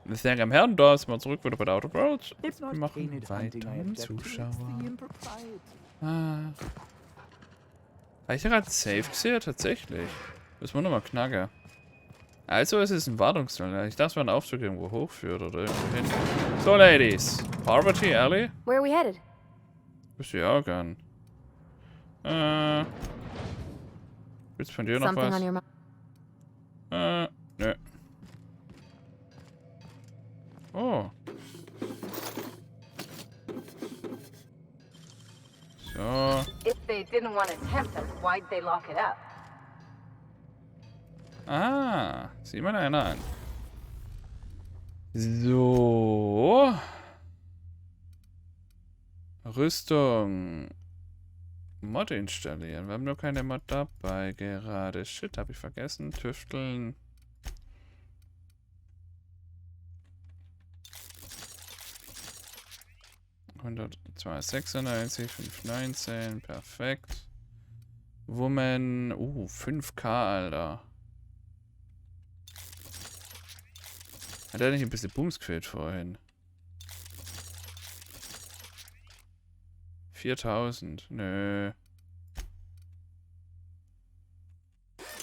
Sehr geehrte Herren, da ist mal zurück wieder bei der Autoroad. Und wir machen weiter mit Zuschauer. Ah. Habe ich da gerade safe gesehen? Tatsächlich. Müssen wir nochmal knacken. Also, es ist ein Wartungstunnel. Ich dachte, es wäre ein Aufzug irgendwo hochführt oder irgendwo hin. So, Ladies. Poverty Alley? Where are we headed? Wüsste ich auch gern. Willst du von dir noch Something was? on your mind? Nö. Oh. So. If they didn't want to tempt us, why'd they lock it up? Ah, sieh mal einer an. So. Rüstung. Mod installieren. Wir haben nur keine Mod dabei gerade. Shit, habe ich vergessen. Tüfteln. $196, 519, perfekt. Woman, 5K, Alter. Hat er nicht ein bisschen Booms gefehlt vorhin? 4000, nö.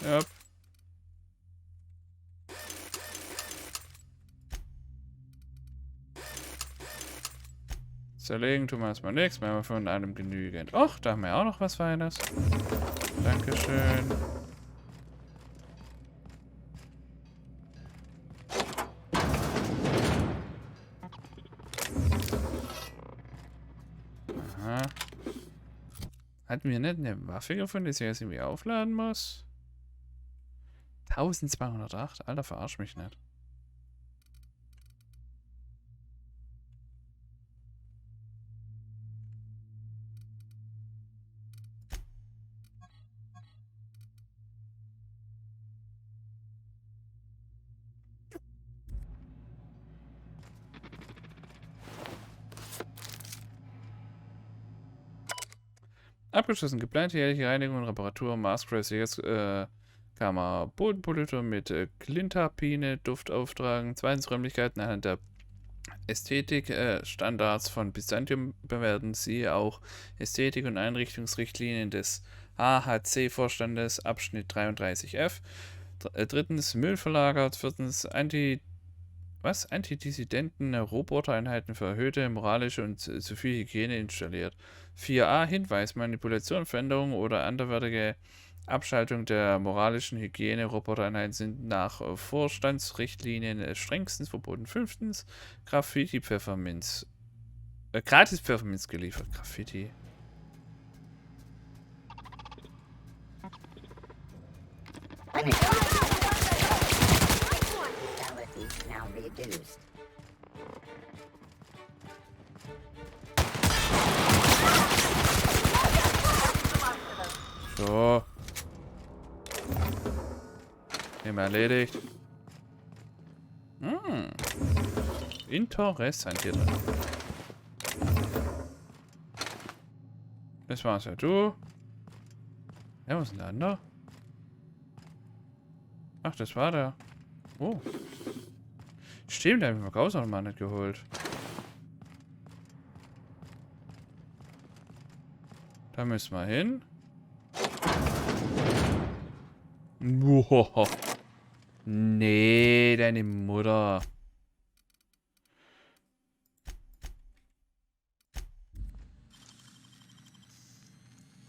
Ja. Zerlegen tun wir erstmal nichts, wir haben von allem genügend. Och, da haben wir auch noch was Feines. Dankeschön. Aha. Hatten wir nicht eine Waffe gefunden, die sich jetzt irgendwie aufladen muss? 1208? Alter, verarsch mich nicht. Abgeschlossen. Geplante jährliche Reinigung und Reparatur. Maskgrace jetzt kann man Bodenpolitur mit Glinterpine, Duft auftragen. Zweitens Räumlichkeiten anhand der Ästhetik-Standards von Byzantium bewerten. Siehe auch Ästhetik- und Einrichtungsrichtlinien des AHC-Vorstandes, Abschnitt 33f. Drittens Müll verlagert. Viertens Antidissidenten Robotereinheiten für erhöhte moralische und zu viel Hygiene installiert. 4a Hinweis, Manipulation, Veränderung oder anderweitige Abschaltung der moralischen Hygiene Robotereinheiten sind nach Vorstandsrichtlinien strengstens verboten. 5. Graffiti Pfefferminz. Gratis Pfefferminz geliefert. Graffiti. So. Thema erledigt. Interessant hier drin. Das war's ja, du. Ja, was ist denn der andere? Ach, das war der. Oh. Stimmt, da habe ich mir Gaus noch mal nicht geholt. Da müssen wir hin. Wow. Nee, deine Mutter.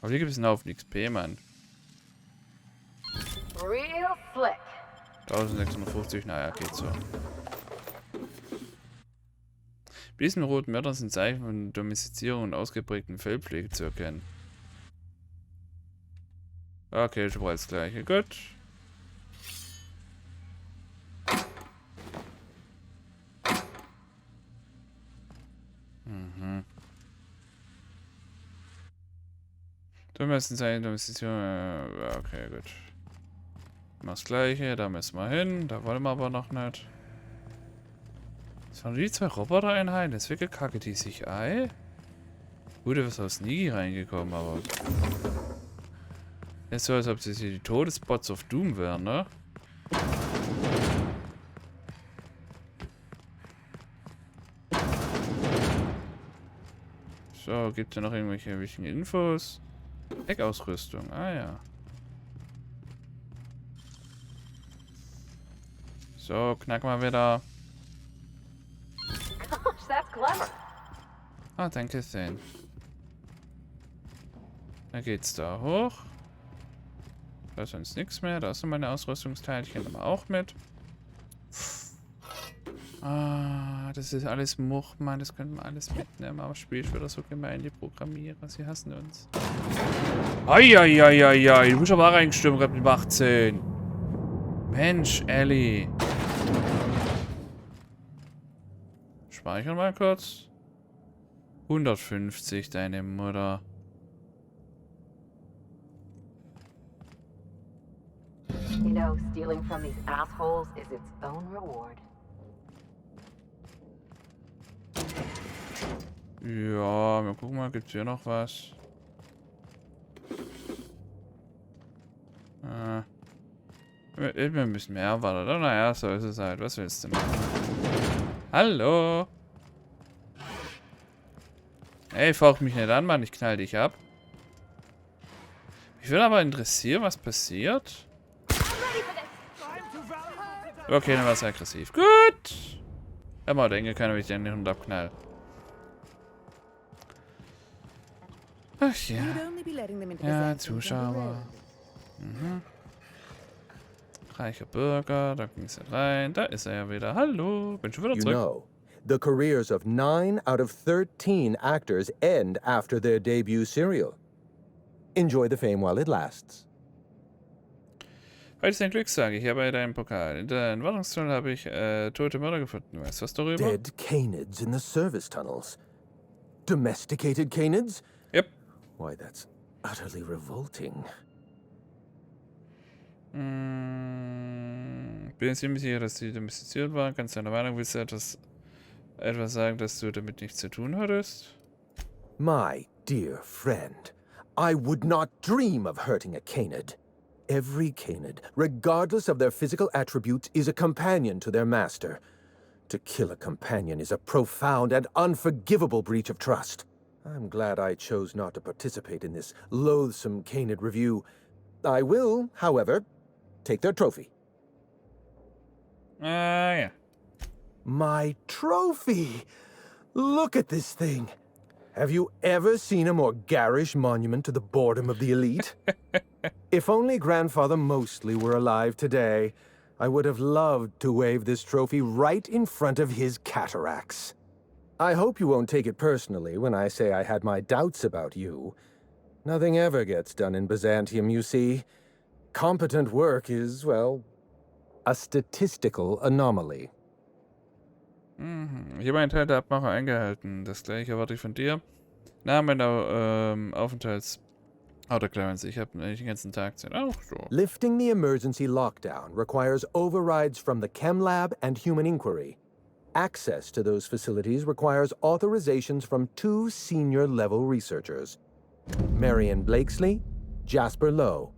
Aber hier gibt es einen Haufen XP, Mann. Real slick. 1650, naja, geht so. Diesen roten Mördern sind Zeichen von Domestizierung und ausgeprägten Fellpflege zu erkennen. Okay, ich brauche das gleiche. Gut. Da müssen sein Domestizierung. Okay, gut. Das gleiche, da müssen wir hin. Da wollen wir aber noch nicht. Das waren die 2 Roboter-Einheiten. Deswegen kacke die sich ein. Gut, du bist aus Nigi reingekommen, aber. Ist so, als ob sie die Todesbots of Doom wären, ne? So, gibt es noch irgendwelche wichtigen Infos? Heckausrüstung, ah ja. So, knack mal wieder. Gosh, that's clever. Ah, danke schön. Da geht's da hoch. Da ist sonst nichts mehr. Da ist noch meine Ausrüstungsteilchen aber auch mit. Ah, das ist alles Much, Mann. Das könnten wir alles mitnehmen. Aber Spiel ist wieder so gemein, die Programmierer. Sie hassen uns. Eieieiei, du bist aber auch reingestürmt gerade mit 18. Mensch, Ellie. Speichern mal kurz. 150, deine Mutter. You know, stealing from these assholes is its own reward. Ja, wir gucken mal, gibt's hier noch was? Wir müssen mehr erwartet. Oh, naja, so ist es halt. Was willst du machen? Hallo? Ey, fauch mich nicht an, Mann. Ich knall dich ab. Mich würde aber interessieren, was passiert. Okay, dann war es aggressiv. Gut. Hätte man denken können, ob ich den nicht und abknall. Ach ja. Ja, Zuschauer. Mhm. Reicher Bürger, da ging es rein. Da ist er ja wieder. Hallo, bin schon wieder You zurück. know, the careers of 9 out of 13 actors end after their debut serial. Enjoy the fame while it lasts. Heute ist ein Glückstag. Ich habe deinen Pokal. In der Entwarnungstunnel habe ich tote Mörder gefunden. Weißt du was darüber? Dead canids in the service tunnels. Domesticated canids? Yep. Why, that's utterly revolting. Bin ziemlich sicher, dass die domestiziert waren. Kannst du deiner Meinung, willst du etwas sagen, dass du damit nichts zu tun hattest? My dear friend, I would not dream of hurting a canid. Every canid, regardless of their physical attributes, is a companion to their master. To kill a companion is a profound and unforgivable breach of trust. I'm glad I chose not to participate in this loathsome canid review. I will, however, take their trophy. Ja. My trophy! Look at this thing. Have you ever seen a more garish monument to the boredom of the elite? If only Grandfather Mostly were alive today, I would have loved to wave this trophy right in front of his cataracts. I hope you won't take it personally when I say I had my doubts about you. Nothing ever gets done in Byzantium, you see. Competent work is, well, a statistical anomaly. Ich habe einen Teil der Abmachung eingehalten. Das gleiche erwarte ich von dir. Name meiner Aufenthalts-Autoclearance. Ich habe eigentlich den ganzen Tag Zeit. Auch so. Lifting the emergency lockdown requires overrides from the Chem Lab and Human Inquiry. Access to those facilities requires authorizations from 2 senior-level researchers. Marion Blakesley, Jasper Lowe.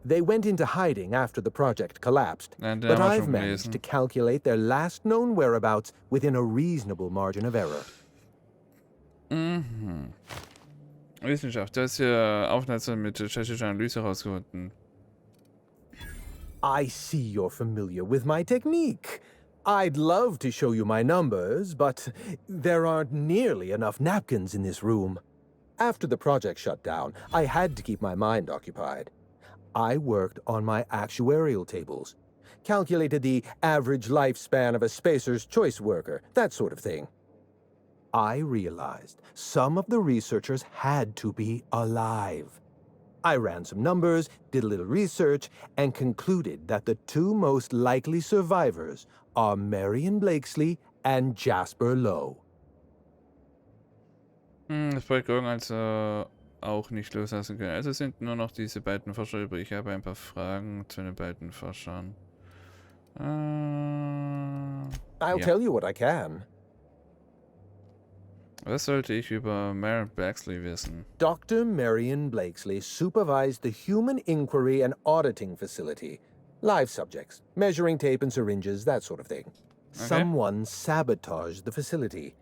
They went into hiding after the project collapsed, Nein, den but haben wir I've schon managed gelesen. to calculate their last known whereabouts within a reasonable margin of error. Wissenschaft. Du hast hier Aufenthaltsort mit tschechischer Analyse rausgefunden. I see you're familiar with my technique. I'd love to show you my numbers, but there aren't nearly enough napkins in this room. After the project shut down, I had to keep my mind occupied. I worked on my actuarial tables, calculated the average lifespan of a Spacer's Choice worker, that sort of thing. I realized some of the researchers had to be alive. I ran some numbers, did a little research, and concluded that the 2 most likely survivors are Marion Blakesley and Jasper Lowe. Das Projekt also auch nicht loslassen können. Also sind nur noch diese beiden Forscher übrig. Ich habe ein paar Fragen zu den beiden Forschern. I'll tell you what I can. Was sollte ich über Marion Blakesley wissen? Dr. Marion Blakesley supervised the Human Inquiry and Auditing Facility. Live subjects, measuring tape and syringes, that sort of thing. Someone sabotaged the facility.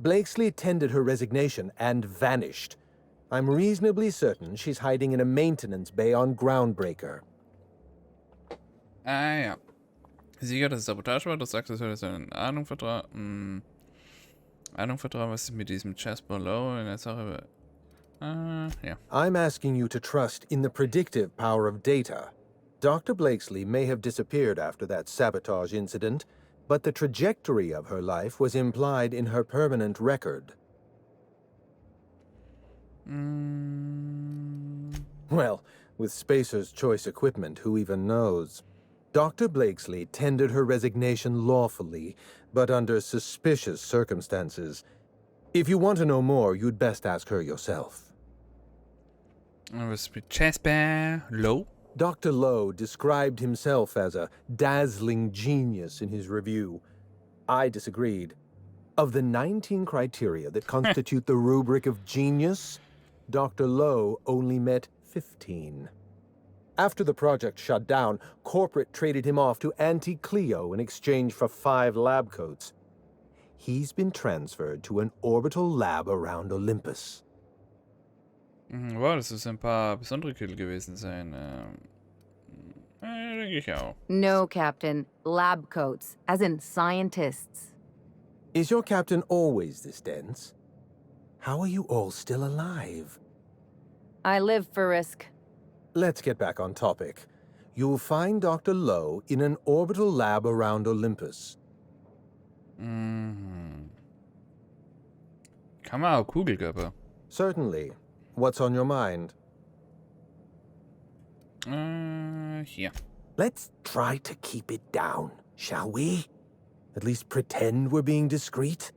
Blakesley tendered her resignation and vanished. I'm reasonably certain she's hiding in a maintenance bay on Groundbreaker. Ah ja. Sicher, dass es Sabotage war. Du sagst, es soll eine Ahnung vertrauen. Ahnung vertrauen, was ist mit diesem Jasper Lowe in der Sache. Ja. I'm asking you to trust in the predictive power of data. Dr. Blakesley may have disappeared after that sabotage incident, but the trajectory of her life was implied in her permanent record. Well, with Spacer's choice equipment, who even knows? Dr. Blakesley tendered her resignation lawfully, but under suspicious circumstances. If you want to know more, you'd best ask her yourself. Was mit Jasper Lowe? Dr. Lowe described himself as a dazzling genius in his review. I disagreed. Of the 19 criteria that constitute the rubric of genius, Dr. Lowe only met 15. After the project shut down, corporate traded him off to Auntie Cleo in exchange for 5 lab coats. He's been transferred to an orbital lab around Olympus. Wow, das ist ein paar besondere Kill gewesen sein. Denke ich auch. No, Captain. Lab coats, as in scientists. Is your captain always this dense? How are you all still alive? I live for risk. Let's get back on topic. You'll find Dr. Lowe in an orbital lab around Olympus. Kann man auch Kugelkörper. Certainly. What's on your mind? Hier. Let's try to keep it down, shall we? At least pretend we're being discreet.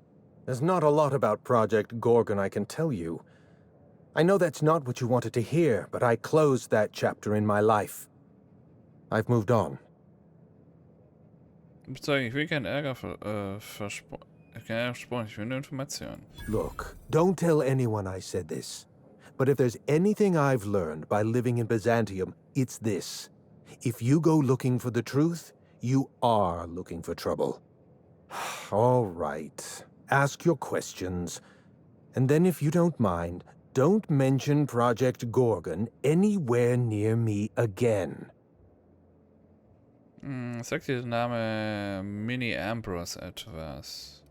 There's not a lot about Project Gorgon I can tell you. I know that's not what you wanted to hear, but I closed that chapter in my life. I've moved on. Ich will keinen Ärger versprochen. Ich will nur Informationen. Look, don't tell anyone I said this. But if there's anything I've learned by living in Byzantium, it's this. If you go looking for the truth, you are looking for trouble. All right. Ask your questions. And then if you don't mind, don't mention Project Gorgon anywhere near me again. Sagt dir der Name Mini Ambrose etwas?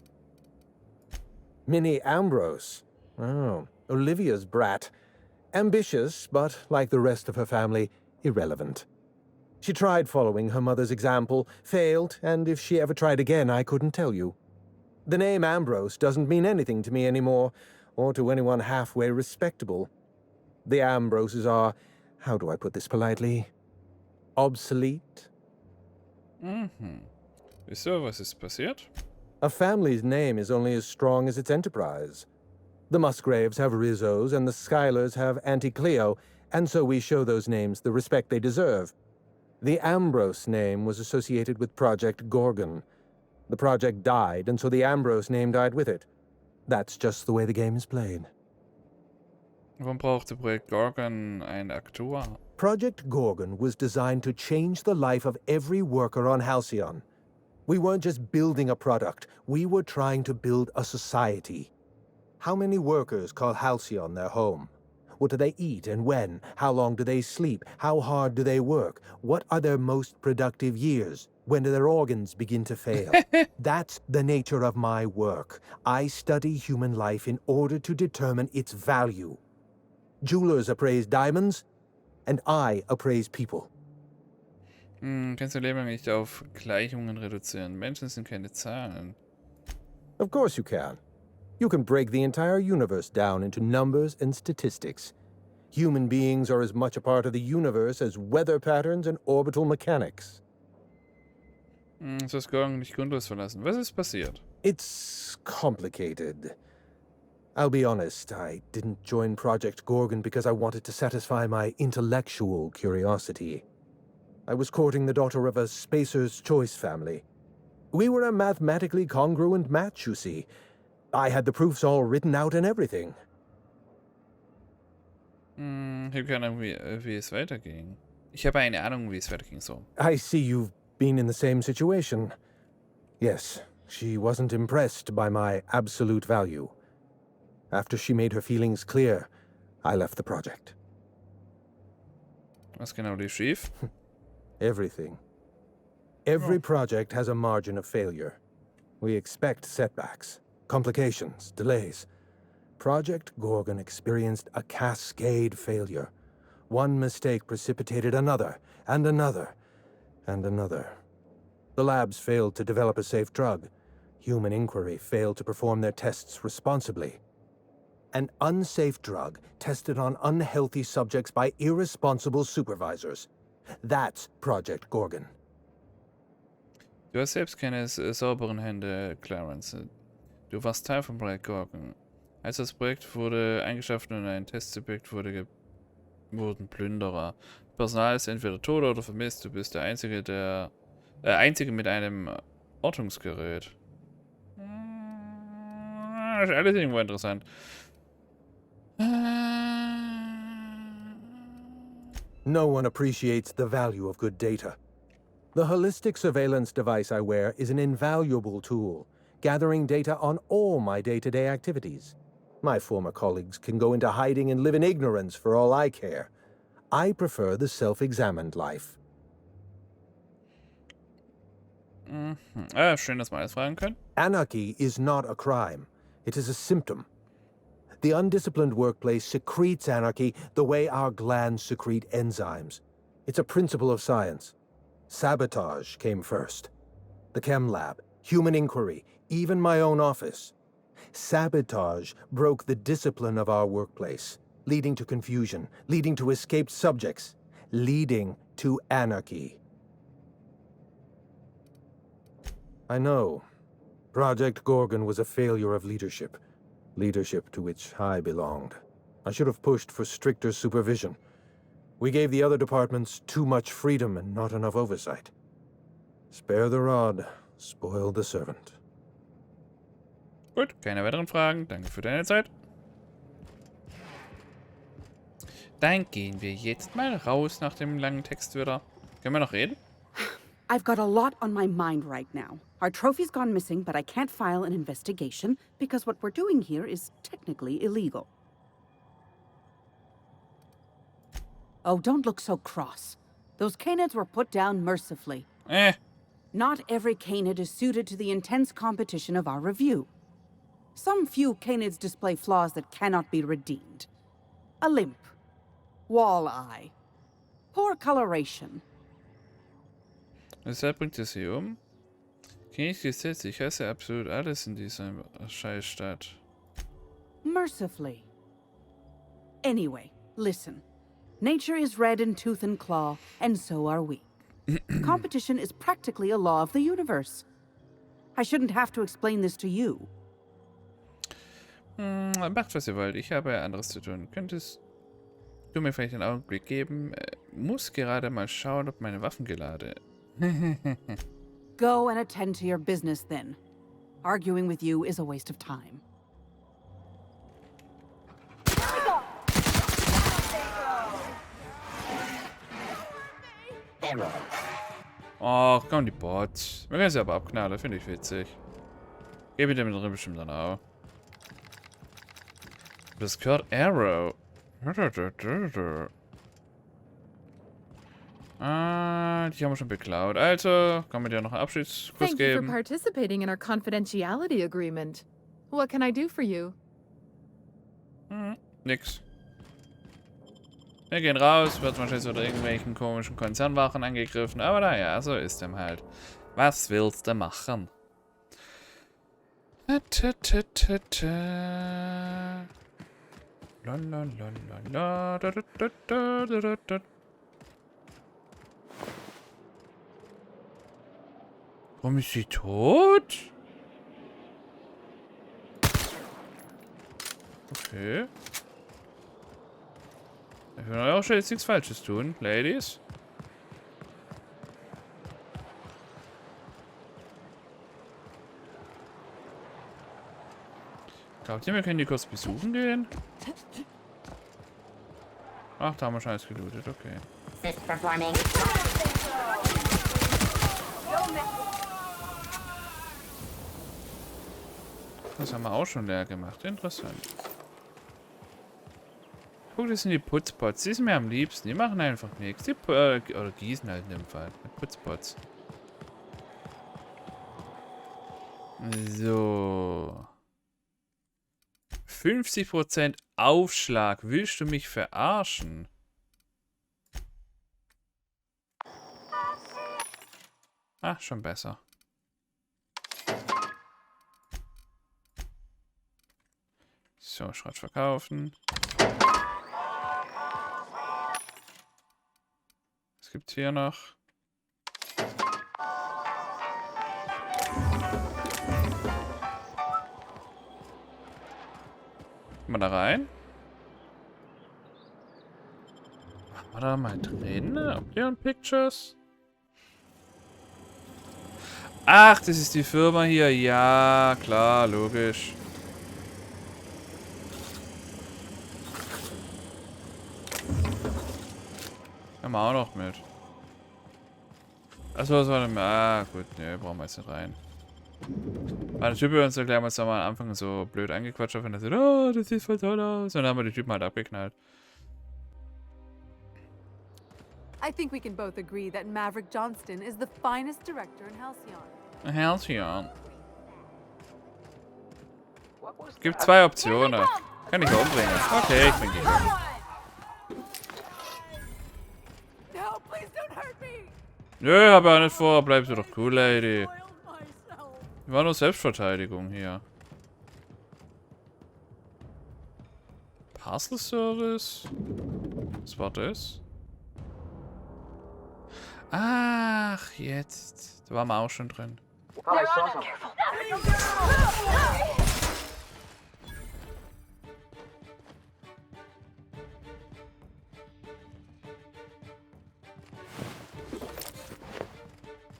Minnie Ambrose. Oh, Olivia's brat. Ambitious, but like the rest of her family, irrelevant. She tried following her mother's example, failed, and if she ever tried again, I couldn't tell you. The name Ambrose doesn't mean anything to me anymore, or to anyone halfway respectable. The Ambroses are, how do I put this politely, obsolete. Wieso, was ist passiert? A family's name is only as strong as its enterprise. The Musgraves have Rizzos, and the Schuyler's have Auntie Cleo, and so we show those names the respect they deserve. The Ambrose name was associated with Project Gorgon. The project died, and so the Ambrose name died with it. That's just the way the game is played. Warum brauchte Projekt Gorgon einen Aktor? Project Gorgon was designed to change the life of every worker on Halcyon. We weren't just building a product, we were trying to build a society. How many workers call Halcyon their home? What do they eat and when? How long do they sleep? How hard do they work? What are their most productive years? When do their organs begin to fail? That's the nature of my work. I study human life in order to determine its value. Jewelers appraise diamonds, and I appraise people. Kannst du Leben nicht auf Gleichungen reduzieren? Menschen sind keine Zahlen. Of course you can. You can break the entire universe down into numbers and statistics. Human beings are as much a part of the universe as weather patterns and orbital mechanics. Du hast Gorgon nicht grundlos verlassen. Was ist passiert? It's complicated. I'll be honest, I didn't join Project Gorgon because I wanted to satisfy my intellectual curiosity. I was courting the daughter of a Spacer's Choice family. We were a mathematically congruent match, you see. I had the proofs all written out and everything. Ich habe keine Ahnung, wie es weiterging. Ich habe eine Ahnung, wie es weiterging, so. I see you've been in the same situation. Yes, She wasn't impressed by my absolute value. After she made her feelings clear, I left the project. Was genau lief schief? Everything. Every project has a margin of failure. We expect setbacks, complications, delays. Project Gorgon experienced a cascade failure. One mistake precipitated another, and another, and another. The labs failed to develop a safe drug. Human Inquiry failed to perform their tests responsibly. An unsafe drug tested on unhealthy subjects by irresponsible supervisors. That's Project Gorgon. Du hast selbst keine sauberen Hände, Clarence. Du warst Teil von Projekt Gorgon. Als das Projekt wurde eingeschaffen und ein Testsubjekt wurden Plünderer. Personal ist entweder tot oder vermisst. Du bist der Einzige mit einem Ortungsgerät. Das ist alles irgendwo interessant. No one appreciates the value of good data. The holistic surveillance device I wear is an invaluable tool, gathering data on all my day-to-day activities. My former colleagues can go into hiding and live in ignorance for all I care. I prefer the self-examined life. Schön, dass wir alles fragen können. Anarchy is not a crime. It is a symptom. The undisciplined workplace secretes anarchy the way our glands secrete enzymes. It's a principle of science. Sabotage came first. The chem lab, human inquiry, even my own office. Sabotage broke the discipline of our workplace, leading to confusion, leading to escaped subjects, leading to anarchy. I know. Project Gorgon was a failure of leadership. Leadership to which I belonged. I should have pushed for stricter supervision. We gave the other departments too much freedom and not enough oversight. Spare the rod, spoil the servant. Gut, keine weiteren Fragen. Danke für deine Zeit. Dann gehen wir jetzt mal raus nach dem langen Text wieder. Können wir noch reden? I've got a lot on my mind right now. Our trophy's gone missing, but I can't file an investigation because what we're doing here is technically illegal. Oh, don't look so cross. Those canids were put down mercifully. Not every canid is suited to the intense competition of our review. Some few canids display flaws that cannot be redeemed. A limp. Wall eye. Poor coloration. Weshalb bringt es sie um? Kenn ich Gesetz, ich hasse absolut alles in dieser Scheißstadt. Mercifully. Anyway, listen. Nature is red in tooth and claw, and so are we. Competition is practically a law of the universe. I shouldn't have to explain this to you. Macht, was ihr wollt. Ich habe anderes zu tun. Könntest du mir vielleicht einen Augenblick geben? Muss gerade mal schauen, ob meine Waffen geladen. Go and attend to your business then. Arguing with you is a waste of time. Oh, komm, die Bots. Wir können sie aber abknallen, finde ich witzig. Gebe dem drin bestimmt dann auch. Das gehört Arrow. Ah, die haben wir schon beklaut. Also, kann man dir noch einen Abschiedskuss Thank you for geben? participating in our confidentiality agreement. What can I do for you? Nix. Wir gehen raus, wird wahrscheinlich unter irgendwelchen komischen Konzernwachen angegriffen, aber naja, so ist dem halt. Was willst du machen? Warum ist sie tot? Okay. Ich will auch schon jetzt nichts Falsches tun, Ladies. Glaubt ihr, wir können die kurz besuchen gehen? Ach, da haben wir schon alles gelootet, okay. Assist performing. Das haben wir auch schon leer gemacht. Interessant. Guck, das sind die Putzpots. Die sind mir am liebsten. Die machen einfach nichts. Die oder gießen halt in dem Fall. Putzpots. So. 50% Aufschlag. Willst du mich verarschen? Ah, schon besser. So, Schrott verkaufen. Was gibt's hier noch? Mal da rein. Machen wir da mal drin. Obsidian Pictures. Ach, das ist die Firma hier. Ja, klar, logisch. Haben wir auch noch mit. Achso, was war denn? Ah, gut, ne, brauchen wir jetzt nicht rein. Weil der Typ bei uns gleich mal am Anfang so blöd angequatscht hat und er sagt, oh, das sieht voll toll aus. Und dann haben wir die Typen halt abgeknallt. I think we can both agree that Maverick Johnston is the finest director in Halcyon. Halcyon. Gibt zwei Optionen. Kann ich umbringen. Okay, ich bring die um. No, please don't hurt me. Nö, hab ja nicht vor. Bleib du doch cool, Lady. War nur Selbstverteidigung hier. Parcel Service? Was war das? Ach, jetzt. Da waren wir auch schon drin.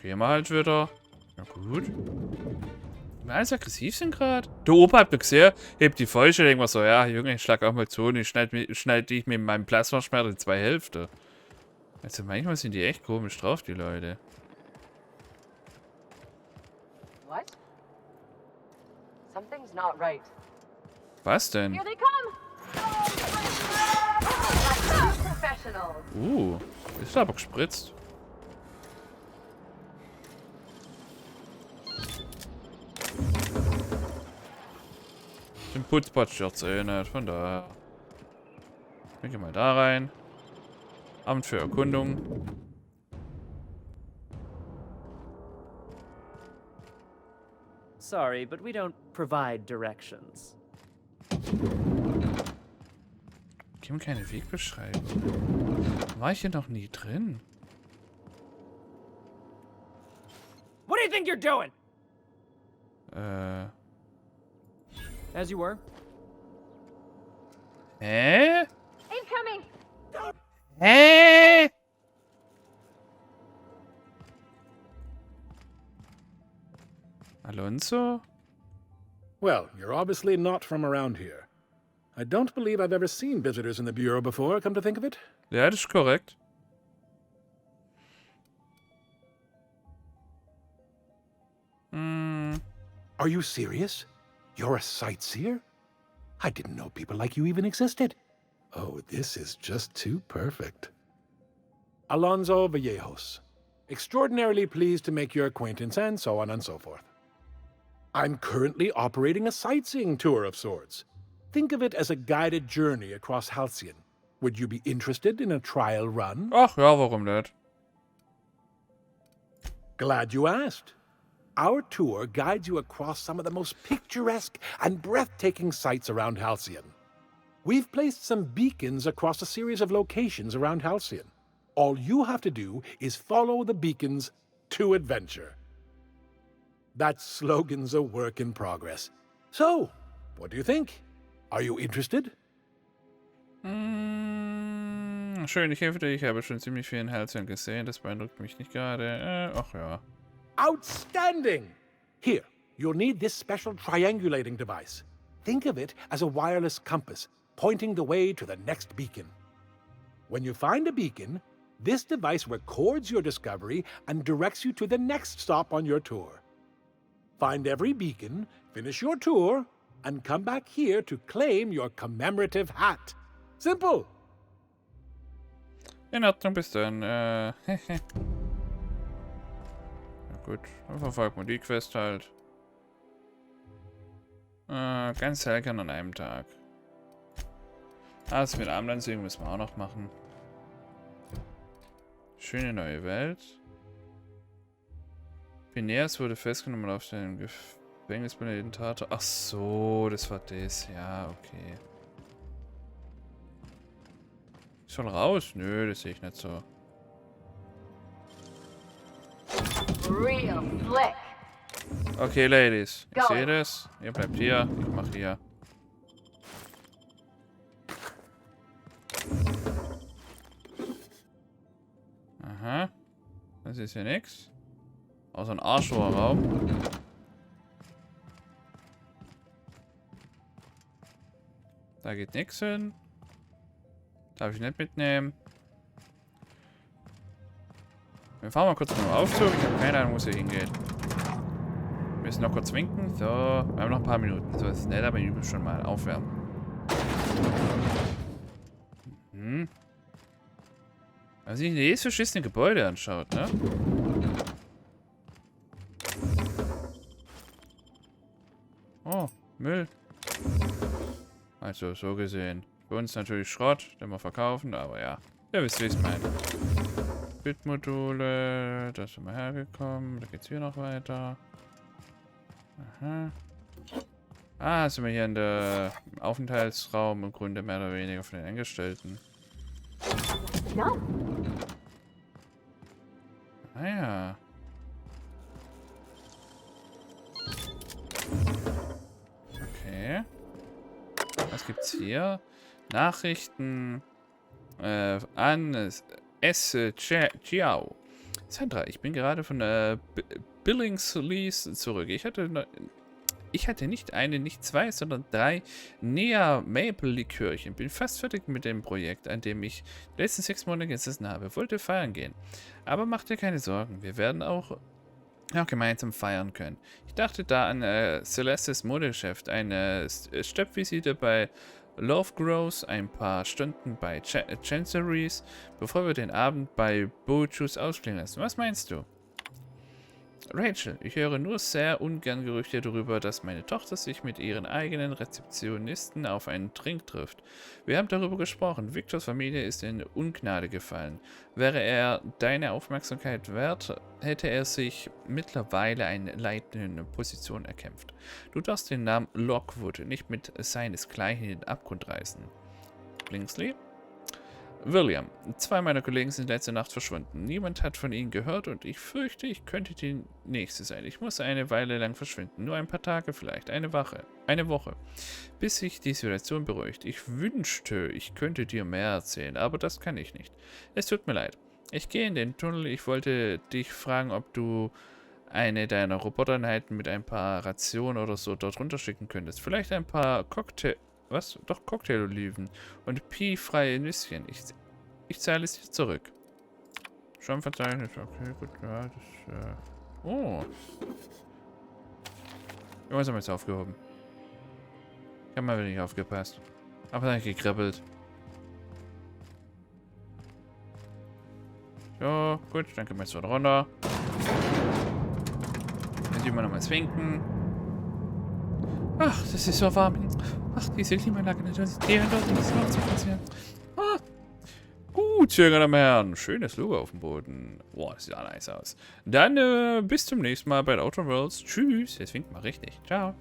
Gehen wir halt wieder. Na gut. Wir alles aggressiv sind gerade. Der Opa hat mir gesehen, hebt die Fäuste, denkt mir so, ja, Junge, ich schlag auch mal zu und ich schneid dich mit meinem Plasmaschmerz in 2 Hälfte. Also manchmal sind die echt komisch drauf, die Leute. What? Something's not right. Was denn? Here they come! Professionals. Ist aber gespritzt. Den Putzpot stört's eh nicht, von daher. Ich geh mal da rein. Amt für Erkundung. Sorry, but we don't provide directions. Gib mir keine Wegbeschreibung. War ich hier noch nie drin? What do you think you're doing? As you were. Hä? Incoming! Hä? Alonso? Well, you're obviously not from around here. I don't believe I've ever seen visitors in the Bureau before, come to think of it. Ja, das ist korrekt. Are you serious? You're a sightseer? I didn't know people like you even existed. Oh, this is just too perfect. Alonso Vallejos. Extraordinarily pleased to make your acquaintance, and so on and so forth. I'm currently operating a sightseeing tour of sorts. Think of it as a guided journey across Halcyon. Would you be interested in a trial run? Ach ja, warum nicht? Glad you asked. Our tour guides you across some of the most picturesque and breathtaking sights around Halcyon. We've placed some beacons across a series of locations around Halcyon. All you have to do is follow the beacons to adventure. That slogan's a work in progress. So, what do you think? Are you interested? Schön, ich helfe dir. Ich habe schon ziemlich viel in Halcyon gesehen. Das beeindruckt mich nicht gerade. Ach ja. Outstanding! Here, you'll need this special triangulating device. Think of it as a wireless compass, pointing the way to the next beacon. When you find a beacon, this device records your discovery and directs you to the next stop on your tour. Find every beacon, finish your tour, and come back here to claim your commemorative hat. Simple. In Ordnung, bis dann. Na gut, dann verfolgen wir die Quest halt. Ganz selten an einem Tag. Das mit Armlandsingen müssen wir auch noch machen. Schöne neue Welt. Phineas wurde festgenommen auf dem Gefängnisbildenden Tatort. Ach so, das war das. Ja, okay. Schon raus? Nö, das sehe ich nicht so. Real slick. Okay, Ladies. Ich sehe das. Ihr bleibt hier. Ich mache hier. Aha. Das ist hier nix. Außer ein Arschlochraum. Da geht nichts hin. Darf ich nicht mitnehmen. Wir fahren mal kurz mit dem Aufzug. Ich habe keine Ahnung, wo es hier hingeht. Wir müssen noch kurz winken. So, wir haben noch ein paar Minuten. So ist nett, aber ich muss schon mal aufwärmen. Also sich jedes verschissene Gebäude anschaut, ne? Oh, Müll. Also, so gesehen. Für uns natürlich Schrott, den wir verkaufen, aber ja. Ihr wisst, wie ich es meine. Bitmodule, da sind wir hergekommen. Da geht's hier noch weiter. Aha. Ah, sind wir hier in der Aufenthaltsraum im Grunde mehr oder weniger von den Angestellten. Ja. Ah ja. Okay. Was gibt's hier? Nachrichten an Ciao. Sandra, ich bin gerade von der Billings-Release zurück. Ich hatte nicht eine, nicht zwei, sondern 3 Nea Maple Likörchen. Bin fast fertig mit dem Projekt, an dem ich die letzten 6 Monate gesessen habe. Wollte feiern gehen. Aber mach dir keine Sorgen. Wir werden auch gemeinsam feiern können. Ich dachte da an Celestes Modegeschäft, eine Steppvisite bei Lovegrows, ein paar Stunden bei Chanceries, bevor wir den Abend bei Bojus ausklingen lassen. Was meinst du? Rachel, ich höre nur sehr ungern Gerüchte darüber, dass meine Tochter sich mit ihren eigenen Rezeptionisten auf einen Drink trifft. Wir haben darüber gesprochen. Victors Familie ist in Ungnade gefallen. Wäre er deine Aufmerksamkeit wert, hätte er sich mittlerweile eine leitende Position erkämpft. Du darfst den Namen Lockwood nicht mit seinesgleichen in den Abgrund reißen. Blingsley? William, 2 meiner Kollegen sind letzte Nacht verschwunden. Niemand hat von ihnen gehört und ich fürchte, ich könnte die nächste sein. Ich muss eine Weile lang verschwinden. Nur ein paar Tage vielleicht. Eine Woche. Bis sich die Situation beruhigt. Ich wünschte, ich könnte dir mehr erzählen, aber das kann ich nicht. Es tut mir leid. Ich gehe in den Tunnel. Ich wollte dich fragen, ob du eine deiner Robotereinheiten mit ein paar Rationen oder so dort runterschicken könntest. Vielleicht ein paar Cocktailoliven und Pi-freie Nüsschen. Ich zahle es dir zurück. Schon verzeichnet. Okay, gut. Ja, das, oh. Irgendwas haben wir jetzt aufgehoben. Ich habe mal wieder nicht aufgepasst. Aber dann gekribbelt. So, gut. Dann können wir jetzt wieder runter. Dann sieht man nochmal das Winken. Ach, das ist so warm. Ach, diese Klimaanlage natürlich. Die dort nichts noch zu passieren. Ah. Gut, sehr geehrte Herren. Schönes Logo auf dem Boden. Boah, das sieht auch nice aus. Dann bis zum nächsten Mal bei Outer Worlds. Tschüss. Jetzt winkt mal richtig. Ciao.